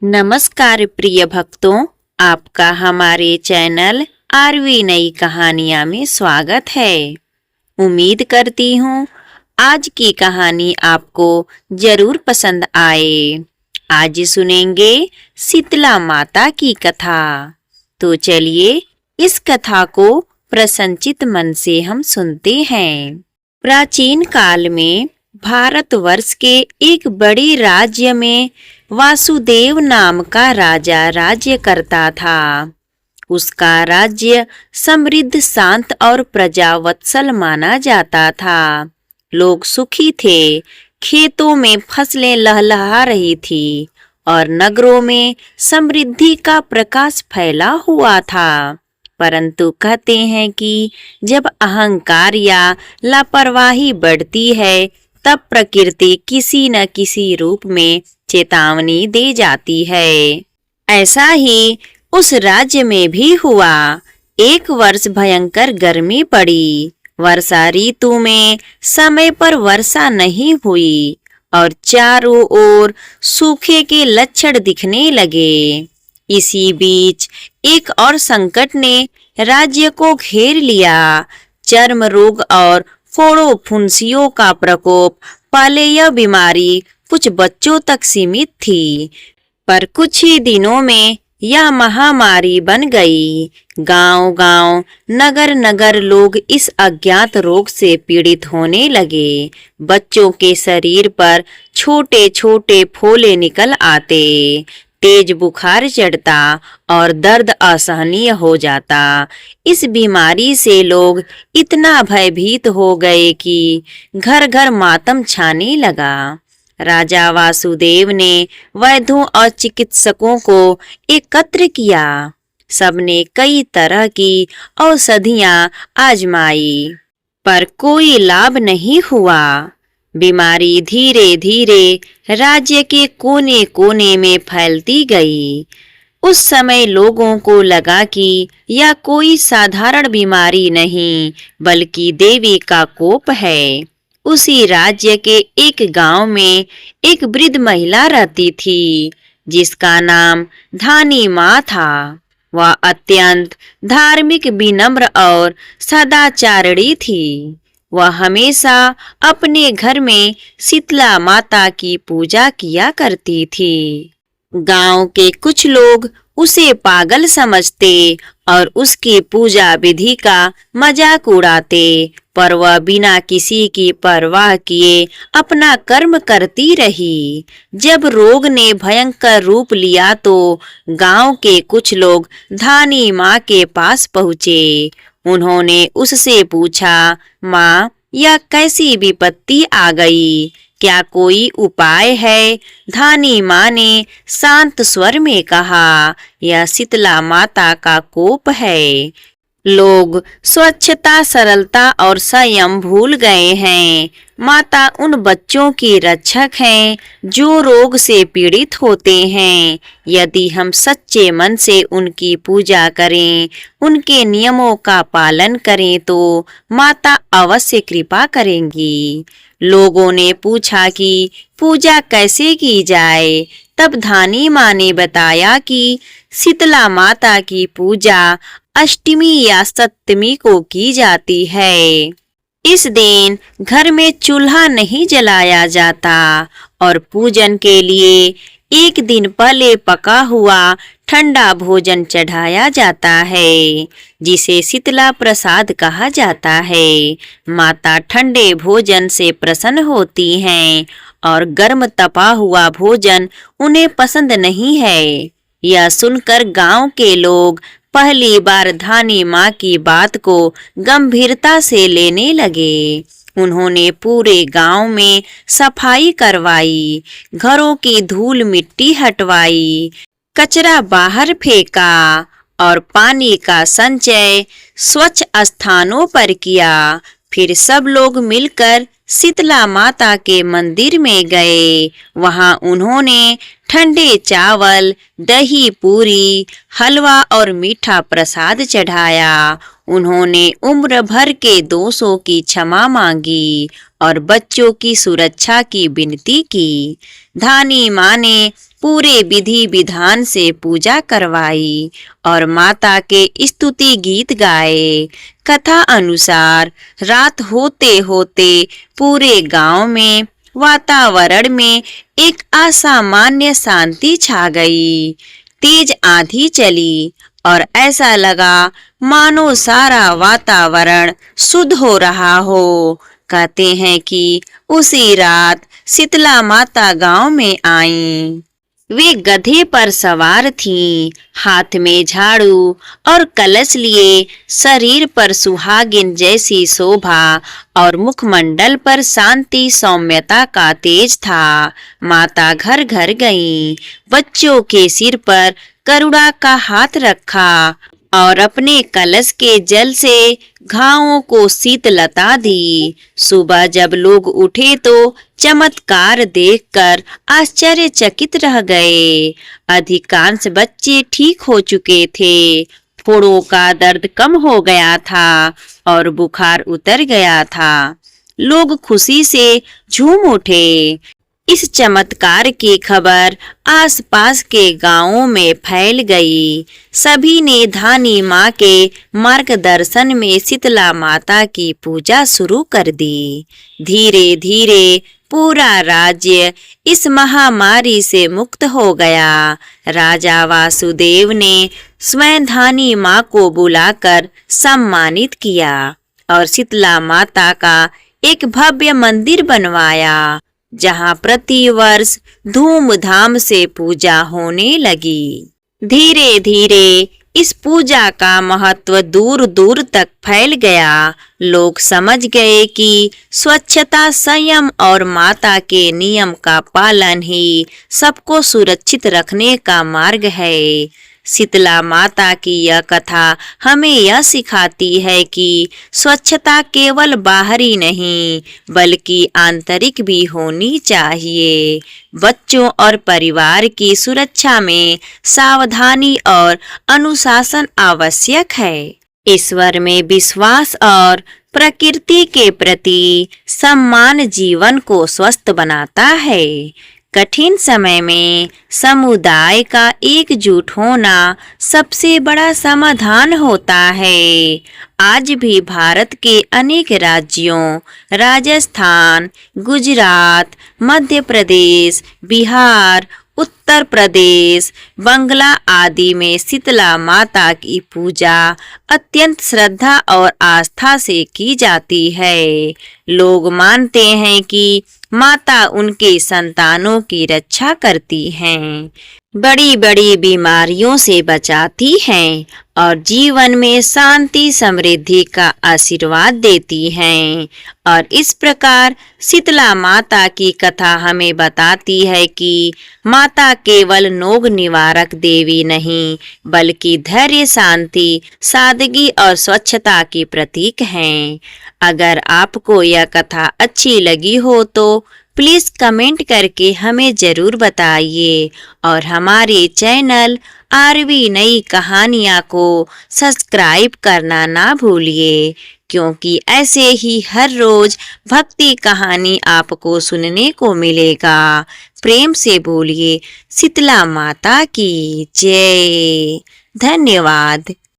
नमस्कार प्रिय भक्तों, आपका हमारे चैनल आरवी नई कहानियाँ में स्वागत है। उम्मीद करती हूँ आज की कहानी आपको जरूर पसंद आए। आज सुनेंगे शीतला माता की कथा। तो चलिए इस कथा को प्रसन्नचित मन से हम सुनते हैं। प्राचीन काल में भारतवर्ष के एक बड़े राज्य में वासुदेव नाम का राजा राज्य करता था। उसका राज्य समृद्ध, शांत और प्रजावत्सल माना जाता था। लोग सुखी थे, खेतों में फसलें लहलहा रही थी और नगरों में समृद्धि का प्रकाश फैला हुआ था। परंतु कहते हैं कि जब अहंकार या लापरवाही बढ़ती है, तब प्रकृति किसी न किसी रूप में चेतावनी दे जाती है। ऐसा ही उस राज्य में भी हुआ। एक वर्ष भयंकर गर्मी पड़ी। वर्षा ऋतु में समय पर वर्षा नहीं हुई और चारों ओर सूखे के लक्षण दिखने लगे। इसी बीच एक और संकट ने राज्य को घेर लिया। चर्म रोग और फोड़ों फुंसियों का प्रकोप। पहले यह बीमारी कुछ बच्चों तक सीमित थी, पर कुछ ही दिनों में यह महामारी बन गई। गांव-गांव, नगर-नगर लोग इस अज्ञात रोग से पीड़ित होने लगे। बच्चों के शरीर पर छोटे-छोटे फोले निकल आते, तेज बुखार चढ़ता और दर्द असहनीय हो जाता। इस बीमारी से लोग इतना भयभीत हो गए कि घर-घर मातम छाने लगा। राजा वासुदेव ने वैद्यों और चिकित्सकों को एकत्र किया। सबने कई तरह की औषधियां आजमाई, पर कोई लाभ नहीं हुआ। बीमारी धीरे धीरे राज्य के कोने कोने में फैलती गई। उस समय लोगों को लगा कि यह कोई साधारण बीमारी नहीं, बल्कि देवी का कोप है। उसी राज्य के एक गांव में एक वृद्ध महिला रहती थी, जिसका नाम धानी माँ था। वह अत्यंत धार्मिक, विनम्र और सदाचारी थी। वह हमेशा अपने घर में शीतला माता की पूजा किया करती थी। गांव के कुछ लोग उसे पागल समझते और उसकी पूजा विधि का मजाक उड़ाते, पर वह बिना किसी की परवाह किए अपना कर्म करती रही। जब रोग ने भयंकर रूप लिया तो गांव के कुछ लोग धानी माँ के पास पहुँचे। उन्होंने उससे पूछा, माँ, यह कैसी विपत्ति आ गई? क्या कोई उपाय है? धानी माँ ने शांत स्वर में कहा, यह शीतला माता का कोप है। लोग स्वच्छता, सरलता और संयम भूल गए हैं। माता उन बच्चों की रक्षक हैं जो रोग से पीड़ित होते हैं। यदि हम सच्चे मन से उनकी पूजा करें, उनके नियमों का पालन करें, तो माता अवश्य कृपा करेंगी। लोगों ने पूछा कि पूजा कैसे की जाए। तब धानी माँ ने बताया कि शीतला माता की पूजा अष्टमी या सप्तमी को की जाती है। इस दिन घर में चूल्हा नहीं जलाया जाता और पूजन के लिए एक दिन पहले पका हुआ ठंडा भोजन चढ़ाया जाता है, जिसे शीतला प्रसाद कहा जाता है। माता ठंडे भोजन से प्रसन्न होती हैं और गर्म तपा हुआ भोजन उन्हें पसंद नहीं है। यह सुनकर गांव के लोग पहली बार धानी माँ की बात को गंभीरता से लेने लगे। उन्होंने पूरे गांव में सफाई करवाई, घरों की धूल मिट्टी हटवाई, कचरा बाहर फेंका और पानी का संचय स्वच्छ स्थानों पर किया। फिर सब लोग मिलकर शीतला माता के मंदिर में गए। वहां उन्होंने ठंडे चावल, दही, पूरी, हलवा और मीठा प्रसाद चढ़ाया। उन्होंने उम्र भर के दोषों की क्षमा मांगी और बच्चों की सुरक्षा की विनती की। धानी माँ ने पूरे विधि विधान से पूजा करवाई और माता के स्तुति गीत गाए। कथा अनुसार रात होते होते पूरे गांव में वातावरण में एक असामान्य शांति छा गई। तेज आंधी चली और ऐसा लगा मानो सारा वातावरण शुद्ध हो रहा हो। कहते हैं कि उसी रात शीतला माता गांव में आईं। वे गधे पर सवार थीं, हाथ में झाड़ू और कलश लिए, शरीर पर सुहागिन जैसी शोभा और मुखमंडल पर शांति सौम्यता का तेज था। माता घर घर गईं, बच्चों के सिर पर करुणा का हाथ रखा और अपने कलश के जल से घावों को शीतलता दी। सुबह जब लोग उठे तो चमत्कार देखकर आश्चर्यचकित रह गए। अधिकांश बच्चे ठीक हो चुके थे, फोड़ों का दर्द कम हो गया था और बुखार उतर गया था। लोग खुशी से झूम उठे। इस चमत्कार की खबर आसपास के गांवों में फैल गई। सभी ने धानी माँ के मार्गदर्शन में शीतला माता की पूजा शुरू कर दी। धीरे धीरे पूरा राज्य इस महामारी से मुक्त हो गया। राजा वासुदेव ने स्वयं धानी माँ को बुलाकर सम्मानित किया और शीतला माता का एक भव्य मंदिर बनवाया, जहाँ प्रति वर्ष धूमधाम से पूजा होने लगी। धीरे धीरे इस पूजा का महत्व दूर दूर तक फैल गया। लोग समझ गए कि स्वच्छता, संयम और माता के नियम का पालन ही सबको सुरक्षित रखने का मार्ग है। शीतला माता की यह कथा हमें यह सिखाती है कि स्वच्छता केवल बाहरी नहीं बल्कि आंतरिक भी होनी चाहिए। बच्चों और परिवार की सुरक्षा में सावधानी और अनुशासन आवश्यक है। ईश्वर में विश्वास और प्रकृति के प्रति सम्मान जीवन को स्वस्थ बनाता है। कठिन समय में समुदाय का एकजुट होना सबसे बड़ा समाधान होता है। आज भी भारत के अनेक राज्यों, राजस्थान, गुजरात, मध्य प्रदेश, बिहार, उत्तर प्रदेश, बंगला आदि में शीतला माता की पूजा अत्यंत श्रद्धा और आस्था से की जाती है। लोग मानते हैं कि माता उनके संतानों की रक्षा करती हैं, बड़ी बड़ी बीमारियों से बचाती हैं और जीवन में शांति समृद्धि का आशीर्वाद देती हैं। और इस प्रकार शीतला माता की कथा हमें बताती है कि माता केवल नोग निवारक देवी नहीं बल्कि धैर्य, शांति, सादगी और स्वच्छता की प्रतीक हैं। अगर आपको यह कथा अच्छी लगी हो तो प्लीज कमेंट करके हमें जरूर बताइए और हमारे चैनल आरवी नई कहानियाँ को सब्सक्राइब करना ना भूलिए, क्योंकि ऐसे ही हर रोज भक्ति कहानी आपको सुनने को मिलेगा। प्रेम से बोलिए शीतला माता की जय। धन्यवाद।